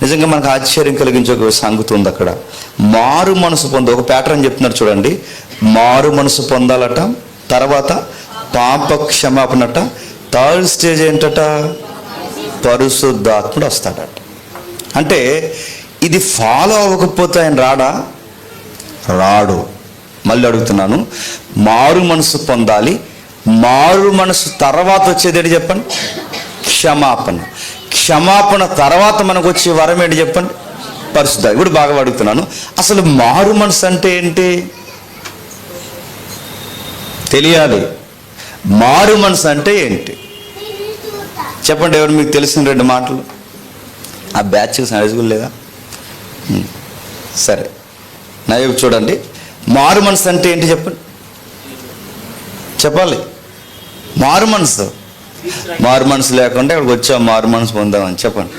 నిజంగా మనకు ఆశ్చర్యం కలిగించే ఒక సంగతి ఉంది అక్కడ. మారు మనసు ఒక ప్యాటర్న్ చెప్తున్నారు చూడండి. మారు మనసు పొందాలట, తర్వాత పాప క్షమాపణట, థర్డ్ స్టేజ్ ఏంటట, పరిశుద్ధాత్ముడు వస్తాడట. అంటే ఇది ఫాలో అవ్వకపోతే ఆయన రాడు. మళ్ళీ అడుగుతున్నాను, మారు మనసు పొందాలి, మారు మనసు తర్వాత వచ్చేది ఏంటి చెప్పండి, క్షమాపణ. క్షమాపణ తర్వాత మనకు వచ్చే వరం ఏంటి చెప్పండి, పరిశుద్ధ. ఇప్పుడు బాగా అడుగుతున్నాను, అసలు మారు మనసు అంటే ఏంటి తెలియాలి. మారు మనసు అంటే ఏంటి చెప్పండి. ఎవరు మీకు తెలిసిన 2 మాటలు? ఆ బ్యాచ్ సరిగ్గా లేదా? సరే, నా వైపు చూడండి. మారు మనసు అంటే ఏంటి చెప్పండి, చెప్పాలి. మారు మనసు లేకుండా ఇక్కడికి వచ్చాం మారు మనసు పొందామని చెప్పండి.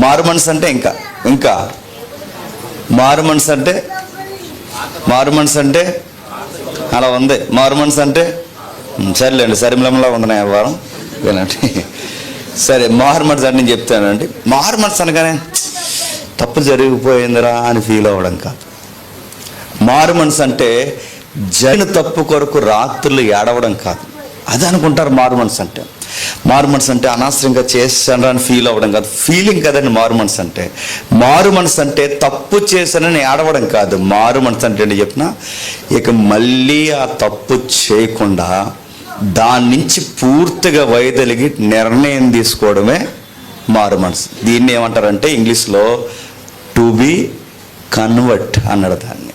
మారు మనసు అంటే ఇంకా మారు మనసు అంటే అలా ఉంది. మారు మనసు అంటే సరేలేండి, సరిమలంలా ఉంది నా వ్యవహారం వినండి. సరే, మారు మనసు అంటే నేను చెప్తానండి. మారు మనసు అనగానే తప్పు జరిగిపోయిందిరా అని ఫీల్ అవ్వడం కాదు. మారు మనసు అంటే జరిగిన తప్పు కొరకు రాత్రులు ఏడవడం కాదు. అది అనుకుంటారు మారు మనసు అంటే. మారు మనసు అంటే అనవసరంగా చేశాను అని ఫీల్ అవ్వడం కాదు. ఫీలింగ్ కదండి మారు మనసు అంటే. మారు మనసు అంటే తప్పు చేశానని ఏడవడం కాదు. మారు మనసు అంటే ఏంటి చెప్పిన, ఇక మళ్ళీ ఆ తప్పు చేయకుండా దాని నుంచి పూర్తిగా వైదొలిగి నిర్ణయం తీసుకోవడమే మారు మనసు. దీన్ని ఏమంటారంటే ఇంగ్లీష్లో టు బి కన్వర్ట్ అన్నాడు. దాన్ని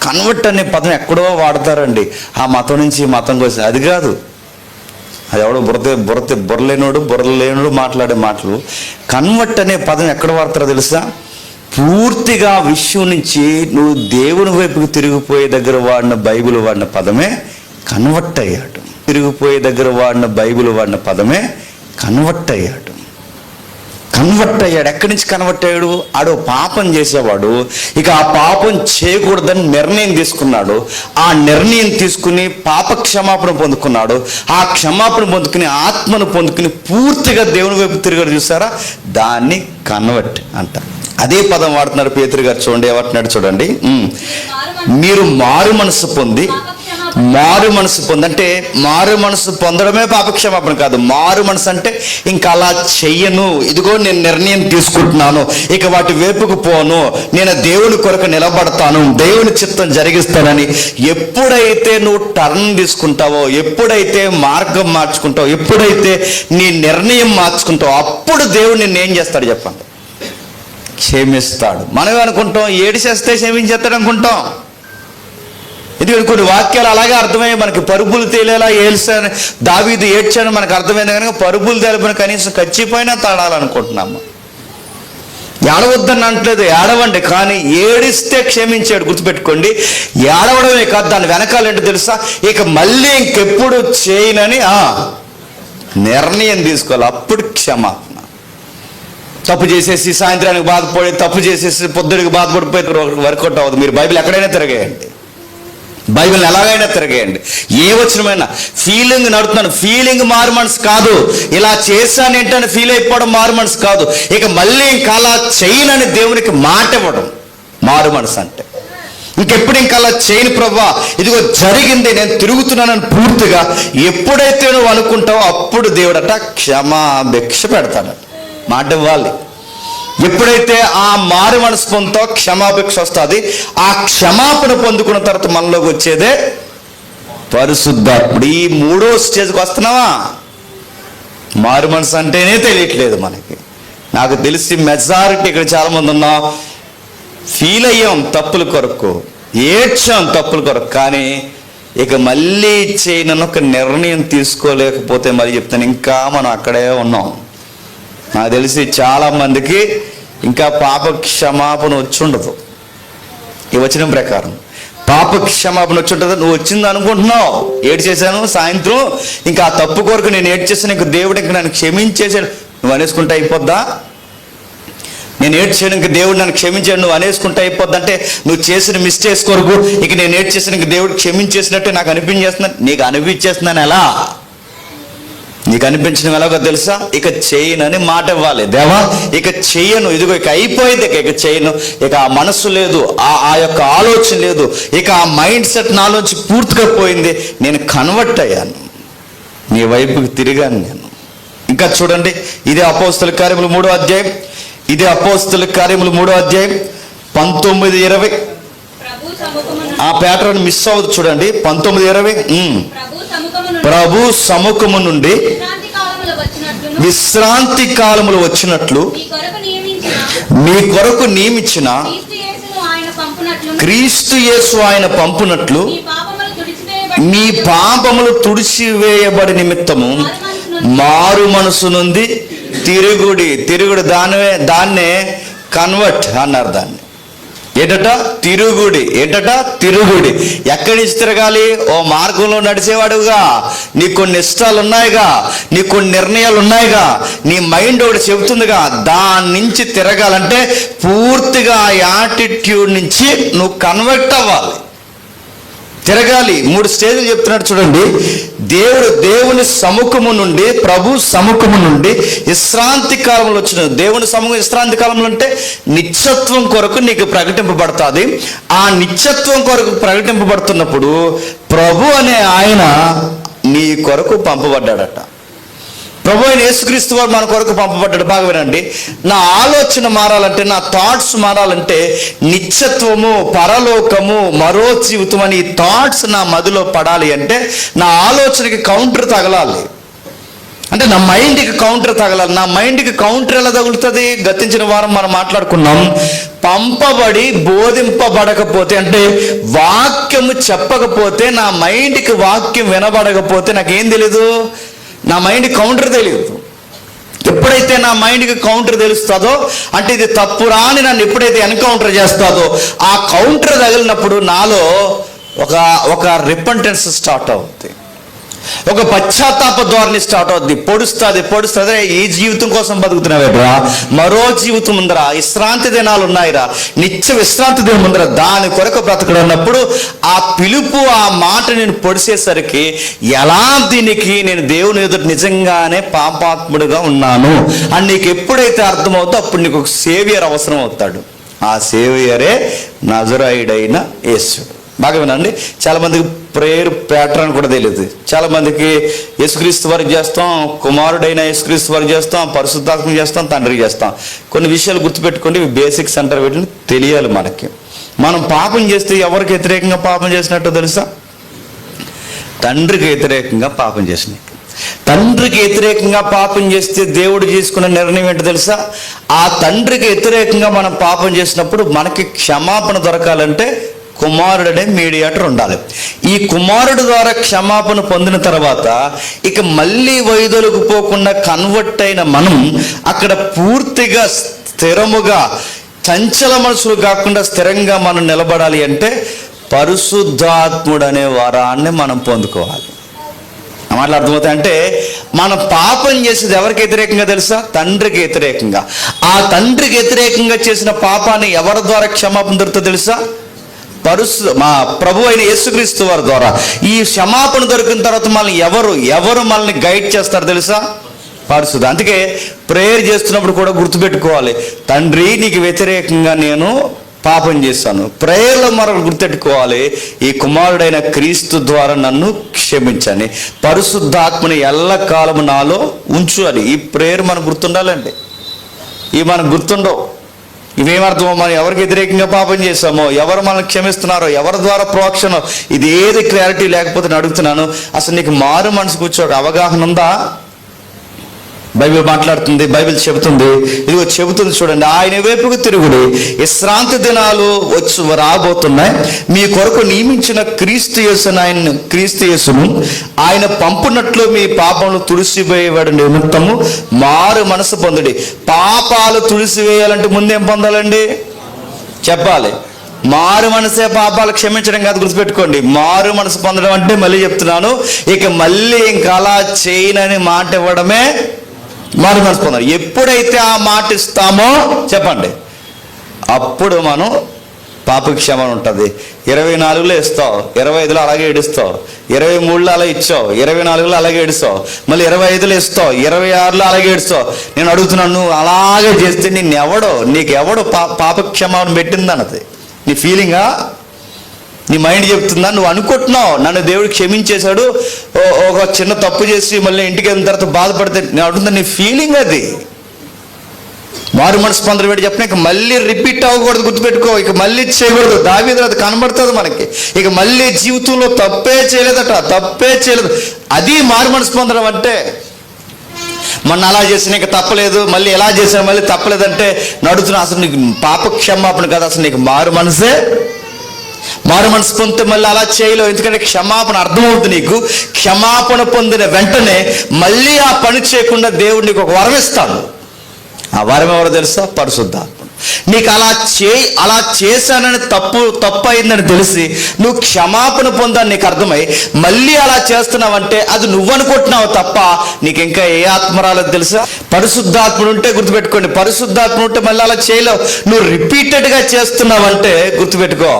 కన్వర్ట్ అనే పదం ఎక్కడో వాడతారండి, ఆ మతం నుంచి ఈ మతంకి వచ్చి. అది కాదు, అది ఎవడో బుర్రలేనోడు మాట్లాడే మాటలు. కన్వర్ట్ అనే పదం ఎక్కడ వాడతారో తెలుసా? పూర్తిగా విషయం నుంచి నువ్వు దేవుని వైపుకి తిరిగిపోయే దగ్గర వాడిన బైబిల్ వాడిన పదమే కన్వర్ట్ అయ్యాడు. తిరిగిపోయే దగ్గర వాడిన బైబిల్ వాడిన పదమే కన్వర్ట్ అయ్యాడు. ఎక్కడి నుంచి కన్వర్ట్ అయ్యాడు? ఆడో పాపం చేసేవాడు, ఇక ఆ పాపం చేయకూడదని నిర్ణయం తీసుకున్నాడు. ఆ నిర్ణయం తీసుకుని పాప క్షమాపణ పొందుకున్నాడు. ఆ క్షమాపణ పొందుకుని ఆత్మను పొందుకుని పూర్తిగా దేవుని వైపు తిరిగాడు. చూసారా, దాన్ని కన్వర్ట్ అంట. అదే పదం వాడుతున్నారు పేతురు గారు. చూడండి ఏమంటున్నాడు చూడండి. మీరు మారు మనసు పొంది అంటే మారు మనసు పొందడమే పాపక్షమాపణ కాదు. మారు మనసు అంటే ఇంకా అలా చెయ్యను, ఇదిగో నేను నిర్ణయం తీసుకుంటున్నాను, ఇక వాటి వైపుకు పోను, నేను దేవుని కొరకు నిలబడతాను, దేవుని చిత్తం జరిగిస్తానని ఎప్పుడైతే నువ్వు టర్న్ తీసుకుంటావో, ఎప్పుడైతే మార్గం మార్చుకుంటావో, ఎప్పుడైతే నీ నిర్ణయం మార్చుకుంటావో, అప్పుడు దేవుడు నిన్ను ఏం చేస్తాడు చెప్పండి, క్షమిస్తాడు. మనం అనుకుంటాం ఏడిచేస్తే క్షమించేస్తాడు అనుకుంటాం. ఇది కొన్ని వాక్యాలు అలాగే అర్థమయ్యాయి మనకి. పరుగులు తేలేలా ఏల్చాను, దావీదు ఏడ్చాను మనకు అర్థమైంది. కనుక పరుగులు తేలిపోయిన కనీసం ఖచ్చిపోయినా తాడాలనుకుంటున్నాము. ఏడవద్దని అంటలేదు, ఏడవండి, కానీ ఏడిస్తే క్షమించాడు. గుర్తుపెట్టుకోండి, ఏడవడమే కాదు, దాని వెనకాల ఏంటో తెలుసా, ఇక మళ్ళీ ఇంకెప్పుడు చేయనని నిర్ణయం తీసుకోవాలి. అప్పుడు క్షమాపణ. తప్పు చేసేసి సాయంత్రానికి బాధపడి, తప్పు చేసేసి పొద్దుడికి బాధపడిపోయి వర్కౌట్ అవ్వదు. మీరు బైబిల్ ఎక్కడైనా తిరగేయండి, బైబిల్ని ఎలాగైనా తిరగేయండి, ఏ వచనమైనా. ఫీలింగ్ నడుతున్నాను, ఫీలింగ్ మారు మనసు కాదు. ఇలా చేశాను ఏంటని ఫీల్ అయిపోవడం మారు మనసు కాదు. ఇక మళ్ళీ ఇంకా అలా చేయనని దేవునికి మాట ఇవ్వడం మారు మనసు అంటే. ఇంకెప్పుడు ఇంకా అలా చేయను ప్రభువా, ఇదిగో జరిగింది, నేను తిరుగుతున్నానని పూర్తిగా ఎప్పుడైతే నువ్వు అనుకుంటావో అప్పుడు దేవుడట క్షమాభిక్ష పెడతాడట. మాట ఇవ్వాలి. ఎప్పుడైతే ఆ మారు మనసు పొందుతో క్షమాభిక్ష వస్తుంది. ఆ క్షమాపణ పొందుకున్న తర్వాత మనలోకి వచ్చేదే పరిశుద్ధాత్ముడు. ఈ 3వ స్టేజ్కి వస్తున్నావా? మారు మనసు అంటేనే తెలియట్లేదు మనకి. నాకు తెలిసి మెజారిటీ ఇక్కడ చాలామంది ఉన్నాం, ఫీల్ అయ్యాం తప్పుల కొరకు, ఏడ్చాం తప్పుల కొరకు, కానీ ఇక మళ్ళీ చేయనని ఒక నిర్ణయం తీసుకోలేకపోతే మరి చెప్తాను, ఇంకా మనం అక్కడే ఉన్నాం. నాకు తెలిసి చాలా మందికి ఇంకా పాప క్షమాపణ వచ్చి ఉండదు. ఈ వచనం ప్రకారం పాప క్షమాపణ వచ్చి ఉంటుంది. నువ్వు వచ్చింది అనుకుంటున్నావు, ఏడు చేశాను సాయంత్రం, ఇంకా ఆ తప్పు కొరకు నేను ఏడు చేశాను, ఇంక దేవుడు ఇంక నన్ను క్షమించేసాడు నువ్వు అనేసుకుంటే అయిపోద్దా? నేను ఏడు చేయడం ఇంక దేవుడు నన్ను క్షమించాడు నువ్వు అనేసుకుంటే అయిపోద్ది అంటే, నువ్వు చేసిన మిస్టేక్స్ కొరకు ఇక నేను ఏడు చేసిన ఇంక దేవుడు క్షమించేసినట్టు నాకు అనిపించేస్తున్నాను. నీకు అనిపించేస్తున్నాను ఎలా? నీకు అనిపించడం ఎలాగో తెలుసా? ఇక చేయనని మాట ఇవ్వాలి. దేవా ఇక చెయ్యను, ఇదిగో ఇక అయిపోయింది, ఇక చేయను, ఇక ఆ మనస్సు లేదు, ఆ యొక్క ఆలోచన లేదు, ఇక ఆ మైండ్ సెట్ నాలోంచి పూర్తిగా పోయింది, నేను కన్వర్ట్ అయ్యాను, నీ వైపుకి తిరిగాను నేను. ఇంకా చూడండి, ఇదే అపోస్తల కార్యములు 3వ అధ్యాయం, ఇదే అపోస్తల కార్యములు 3వ అధ్యాయం 19-20. ఆ ప్యాటర్న్ మిస్ అవ్వదు చూడండి. 19-20. ప్రభు సముఖము నుండి విశ్రాంతి కాలములు వచ్చినట్లు మీ కొరకు నియమించిన క్రీస్తు యేసు ఆయన పంపునట్లు మీ పాపములు తుడిచివేయబడి నిమిత్తము మారు మనసు నుండి తిరుగుడు దాన్నే కన్వర్ట్ అన్నారు. దాన్ని ఏంటట? తిరుగుడి. ఎక్కడి నుంచి తిరగాలి? ఓ మార్గంలో నడిచేవాడుగా, నీకు కొన్ని ఇష్టాలు ఉన్నాయిగా, నీకు కొన్ని నిర్ణయాలు ఉన్నాయిగా, నీ మైండ్ ఒకటి చెబుతుందిగా, దాని నుంచి తిరగాలంటే పూర్తిగా ఆ యాటిట్యూడ్ నుంచి నువ్వు కన్వర్ట్ అవ్వాలి, తిరగాలి. 3 స్టేజ్లు చెప్తున్నాడు చూడండి. దేవుని సముఖము నుండి, ప్రభు సముఖము నుండి విశ్రాంతి కాలంలో వచ్చిన దేవుని సముఖం. విశ్రాంతి కాలంలో అంటే నిత్యత్వం కొరకు నీకు ప్రకటింపబడుతుంది. ఆ నిత్యత్వం కొరకు ప్రకటింపబడుతున్నప్పుడు ప్రభు అనే ఆయన నీ కొరకు పంపబడ్డాడట. ప్రభు అయిన యేసుక్రీస్తు వారు మన కొరకు పంపబడ్డాడు. బాగా వినండి. నా ఆలోచన మారాలంటే, నా థాట్స్ మారాలంటే, నిత్యత్వము, పరలోకము, మరో జీవితం అని ఈ థాట్స్ నా మదిలో పడాలి అంటే నా ఆలోచనకి కౌంటర్ తగలాలి. అంటే నా మైండ్కి కౌంటర్ తగలాలి. నా మైండ్కి కౌంటర్ ఎలా తగులుతుంది? గతించిన వారం మనం మాట్లాడుకున్నాం. పంపబడి బోధింపబడకపోతే, అంటే వాక్యము చెప్పకపోతే, నా మైండ్కి వాక్యం వినబడకపోతే నాకేం తెలీదు, నా మైండ్ కౌంటర్ తెలియదు. ఎప్పుడైతే నా మైండ్కి కౌంటర్ తెలుస్తుందో, అంటే ఇది తప్పురా అని నన్ను ఎప్పుడైతే ఎన్కౌంటర్ చేస్తుందో, ఆ కౌంటర్ తగిలినప్పుడు నాలో ఒక రిపెంటెన్స్ స్టార్ట్ అవుతుంది, ఒక పశ్చాత్తాప ధోరణి స్టార్ట్ అవుద్ది. పొడుస్తుంది. ఈ జీవితం కోసం బతుకుతున్నావేట్రా, మరో జీవితం ఉందరా, విశ్రాంతి దినాలు ఉన్నాయిరా, నిత్య విశ్రాంతి దినం ఉందరా, దాని కొరకు బ్రతకడన్నప్పుడు ఆ పిలుపు, ఆ మాట నేను పొడిసేసరికి ఎలా దీనికి నేను దేవుని ఎదుట నిజంగానే పాపాత్ముడుగా ఉన్నాను అని నీకు ఎప్పుడైతే అర్థమవుతుందో అప్పుడు నీకు ఒక సేవియర్ అవసరం అవుతాడు. ఆ సేవియరే నజరాయుడైన యేసు. బాగా వినండి. చాలా మందికి ప్రేయర్ ప్యాటర్న్ కూడా తెలియదు. చాలా మందికి యేసుక్రీస్తు వారికి చేస్తాం, కుమారుడైన యేసుక్రీస్తు వారికి చేస్తాం, పరిశుద్ధాత్మ చేస్తాం, తండ్రికి చేస్తాం. కొన్ని విషయాలు గుర్తుపెట్టుకోండి, బేసిక్స్ అంటారు, వీటిని తెలియాలి మనకి. మనం పాపం చేస్తే ఎవరికి వ్యతిరేకంగా పాపం చేసినట్టు తెలుసా? తండ్రికి వ్యతిరేకంగా పాపం చేసినట్టు. తండ్రికి వ్యతిరేకంగా పాపం చేస్తే దేవుడు తీసుకున్న నిర్ణయం ఏంటో తెలుసా? ఆ తండ్రికి వ్యతిరేకంగా మనం పాపం చేసినప్పుడు మనకి క్షమాపణ దొరకాలంటే కుమారుడనే మీడియేటర్ ఉండాలి. ఈ కుమారుడు ద్వారా క్షమాపణ పొందిన తర్వాత ఇక మళ్ళీ వైదొలకు పోకుండా కన్వర్ట్ అయిన మనం అక్కడ పూర్తిగా స్థిరముగా, చంచల మనసులు కాకుండా స్థిరంగా మనం నిలబడాలి అంటే పరిశుద్ధాత్ముడు అనే వరాన్ని మనం పొందుకోవాలి. మాటలు అర్థమవుతాయి. అంటే మనం పాపం చేసేది ఎవరికి వ్యతిరేకంగా తెలుసా? తండ్రికి వ్యతిరేకంగా. ఆ తండ్రికి వ్యతిరేకంగా చేసిన పాపాన్ని ఎవరి ద్వారా క్షమాపణ దొరుకుతుందో తెలుసా? మా ప్రభు అయిన యేసుక్రీస్తు వారి ద్వారా. ఈ క్షమాపణ దొరికిన తర్వాత మనల్ని ఎవరు మనల్ని గైడ్ చేస్తారు తెలుసా? పరిశుద్ధ. అందుకే ప్రేయర్ చేస్తున్నప్పుడు కూడా గుర్తుపెట్టుకోవాలి, తండ్రి నీకు వ్యతిరేకంగా నేను పాపం చేశాను. ప్రేయర్లో మరొకటి గుర్తెట్టుకోవాలి, ఈ కుమారుడైన క్రీస్తు ద్వారా నన్ను క్షమించని, పరిశుద్ధాత్మని ఎల్లకాలము నాలో ఉంచు అని. ఈ ప్రేయర్ మనకు గుర్తుండాలండి. ఇవి మనకు గుర్తుండవు. ఇవేమర్థమో, మనం ఎవరికి వ్యతిరేకంగా పాపం చేశామో, ఎవరు మనల్ని క్షమిస్తున్నారో, ఎవరి ద్వారా ప్రోక్షణో, ఇది ఏది క్లారిటీ లేకపోతే నేను అడుగుతున్నాను, అసలు నీకు మారు మనసు కూర్చో అవగాహన ఉందా? బైబిల్ మాట్లాడుతుంది, బైబిల్ చెబుతుంది, ఇదిగో చెబుతుంది చూడండి. ఆయన వైపుకు తిరుగుడి, విశ్రాంతి దినాలు రాబోతున్నాయి, మీ కొరకు నియమించిన క్రీస్తు యేసును ఆయన పంపునట్లు మీ పాపములు తుడిసివేయబడి నిమిత్తము మారు మనసు పొందుడి. పాపాలు తుడిసివేయాలంటే ముందేం పొందాలండి? చెప్పాలి. మారు మనసే పాపాలు క్షమించడం కాదు, గుర్తుపెట్టుకోండి. మారు మనసు పొందడం అంటే, మళ్ళీ చెప్తున్నాను, ఇక మళ్ళీ ఇంకా అలా చేయనని మాట ఇవ్వడమే మారు మనసు పొందాలి. ఎప్పుడైతే ఆ మాట ఇస్తామో చెప్పండి, అప్పుడు మనం పాప క్షమాపణ ఉంటుంది. 24లో ఇస్తావు, 25లో అలాగే ఏడుస్తావు, 23లో అలా ఇచ్చావు, 24లో అలాగే ఏడుస్తావు, మళ్ళీ 25లో ఇస్తావు, 26లో అలాగే ఏడుస్తావు. నేను అడుగుతున్నాను, నువ్వు అలాగే చేస్తే నీకెవడో పాప క్షమాపణ పెట్టిందన్నది నీ ఫీలింగా? నీ మైండ్ చెప్తుందా? నువ్వు అనుకుంటున్నావు నన్ను దేవుడు క్షమించేశాడు, ఒక చిన్న తప్పు చేసి మళ్ళీ ఇంటికి వెళ్ళిన తర్వాత బాధపడితే, నేను అడుగుతున్నా నీ ఫీలింగ్ అది. మారు మనసు పొందడం ఏంటి చెప్పిన, ఇక మళ్ళీ రిపీట్ అవ్వకూడదు, గుర్తుపెట్టుకో. ఇక మళ్ళీ చేయకూడదు. దావీదులో అది కనబడుతుంది మనకి. ఇక మళ్ళీ జీవితంలో తప్పే చేయలేదు. అది మారు మనసు పొందడం అంటే. మొన్న అలా చేసిన ఇక తప్పలేదు, మళ్ళీ ఎలా చేసినా మళ్ళీ తప్పలేదంటే నడుతున్నా. అసలు నీకు పాప క్షమాపణ కదా, అసలు నీకు మారు మనసు పొందితే మళ్ళీ అలా చేయలేవు. ఎందుకంటే క్షమాపణ అర్థమవుతుంది నీకు. క్షమాపణ పొందిన వెంటనే మళ్ళీ ఆ పని చేయకుండా దేవుడు నీకు ఒక వరం ఇస్తాడు. ఆ వరం ఎవరో తెలుసా? పరిశుద్ధాత్మ. నీకు అలా చేశానని తప్పు అయిందని తెలిసి నువ్వు క్షమాపణ పొందని నీకు అర్థమై మళ్ళీ అలా చేస్తున్నావంటే అది నువ్వు అనుకుంటున్నావు తప్ప నీకు ఇంకా ఏ ఆత్మ రాలేదు తెలుసా? పరిశుద్ధాత్ముడు ఉంటే గుర్తుపెట్టుకోండి, పరిశుద్ధాత్మ ఉంటే మళ్ళీ అలా చేయలేవు. నువ్వు రిపీటెడ్గా చేస్తున్నావంటే గుర్తుపెట్టుకో,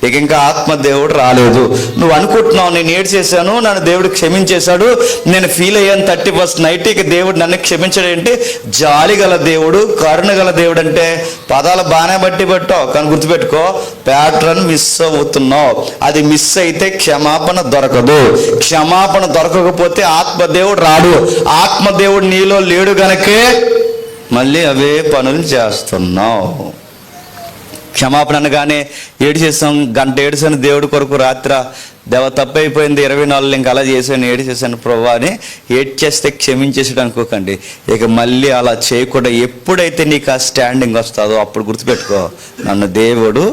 ఇక ఇంకా ఆత్మదేవుడు రాలేదు. నువ్వు అనుకుంటున్నావు నేను ఏడు చేశాను, నన్ను దేవుడు క్షమించేశాడు, నేను ఫీల్ అయ్యాను 31st నైట్, ఇక దేవుడు నన్ను క్షమించాడు. ఏంటి? జాలి గల దేవుడు, కరుణ గల దేవుడు అంటే పదాలు బాగానే పట్టావు, కానీ గుర్తుపెట్టుకో, ప్యాటర్న్ మిస్ అవుతున్నావు. అది మిస్ అయితే క్షమాపణ దొరకదు. క్షమాపణ దొరకకపోతే ఆత్మదేవుడు రాడు. ఆత్మదేవుడు నీలో లేడు గనకే మళ్ళీ అవే పనులు చేస్తున్నావు. క్షమాపణ అనగానే గంట ఏడుసాను దేవుడి కొరకు, రాత్రి తప్పు అయిపోయింది 24 ఇంకా అలా చేశాను ప్రభు అని ఏడ్చేస్తే క్షమించేసాడు అనుకోకండి. ఇక మళ్ళీ అలా చేయకుండా ఎప్పుడైతే నీకు ఆ స్టాండింగ్ వస్తుందో అప్పుడు గుర్తుపెట్టుకో, నన్ను దేవుడు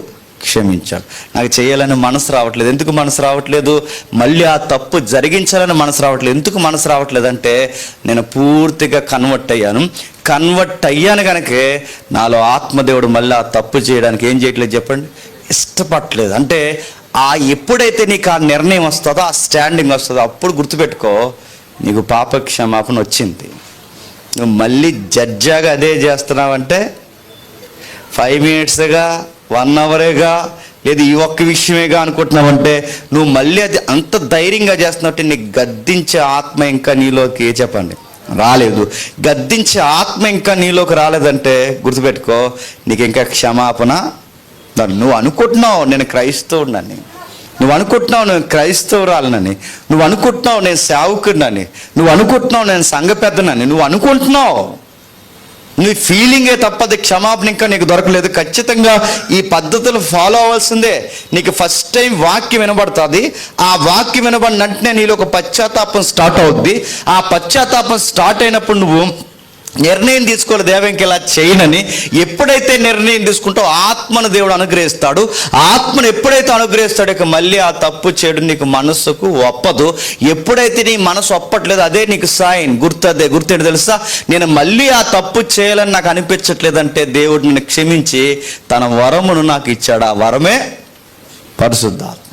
క్షమించాడు. నాకు చేయాలని మనసు రావట్లేదు. ఎందుకు మనసు రావట్లేదు? మళ్ళీ ఆ తప్పు జరిగించాలని మనసు రావట్లేదు. ఎందుకు మనసు రావట్లేదు అంటే నేను పూర్తిగా కన్వర్ట్ అయ్యాను కనుకే నాలో ఆత్మదేవుడు మళ్ళీ ఆ తప్పు చేయడానికి ఏం చేయట్లేదు చెప్పండి, ఇష్టపడట్లేదు. అంటే ఎప్పుడైతే నీకు ఆ నిర్ణయం వస్తుందో, ఆ స్టాండింగ్ వస్తుందో అప్పుడు గుర్తుపెట్టుకో, నీకు పాప క్షమాపణ వచ్చింది. నువ్వు మళ్ళీ జడ్జాగా అదే చేస్తున్నావంటే 5 మినిట్స్గా 1 అవర్గా లేదు ఈ ఒక్క విషయమేగా అనుకుంటున్నావంటే నువ్వు మళ్ళీ అది అంత ధైర్యంగా చేస్తున్నట్టు నీకు గద్దించే ఆత్మ ఇంకా నీలోకి చెప్పండి రాలేదు. గద్దించే ఆత్మ ఇంకా నీలోకి రాలేదంటే గుర్తుపెట్టుకో, నీకు ఇంకా క్షమాపణ. నువ్వు అనుకుంటున్నావు నేను క్రైస్తవుడినని, నువ్వు అనుకుంటున్నావు నేను క్రైస్తవురాలనని, నువ్వు అనుకుంటున్నావు నేను సేవకుడినని, నువ్వు అనుకుంటున్నావు నేను సంఘ పెద్దనని, నువ్వు అనుకుంటున్నావు. నీ ఫీలింగే తప్పది. క్షమాపణ ఇంకా నీకు దొరకలేదు. ఖచ్చితంగా ఈ పద్ధతులు ఫాలో అవ్వాల్సిందే. నీకు ఫస్ట్ టైం వాక్యం వినబడుతుంది. ఆ వాక్యం వినబడిన వెంటనే నీలో ఒక పశ్చాత్తాపం స్టార్ట్ అవుద్ది. ఆ పశ్చాత్తాపం స్టార్ట్ అయినప్పుడు నువ్వు నిర్ణయం తీసుకోవాలి, దేవంకి ఇలా చేయనని. ఎప్పుడైతే నిర్ణయం తీసుకుంటావు ఆత్మను దేవుడు అనుగ్రహిస్తాడు. ఆత్మను ఎప్పుడైతే అనుగ్రహిస్తాడో ఇక మళ్ళీ ఆ తప్పు చేయడం నీకు మనస్సుకు ఒప్పదు. ఎప్పుడైతే నీ మనసు ఒప్పట్లేదు అదే నీకు సైన్. గుర్తేంటి తెలుసా? నేను మళ్ళీ ఆ తప్పు చేయాలని నాకు అనిపించట్లేదంటే దేవుడు నన్ను క్షమించి తన వరమును నాకు ఇచ్చాడు. ఆ వరమే పరిశుద్ధాత్మ.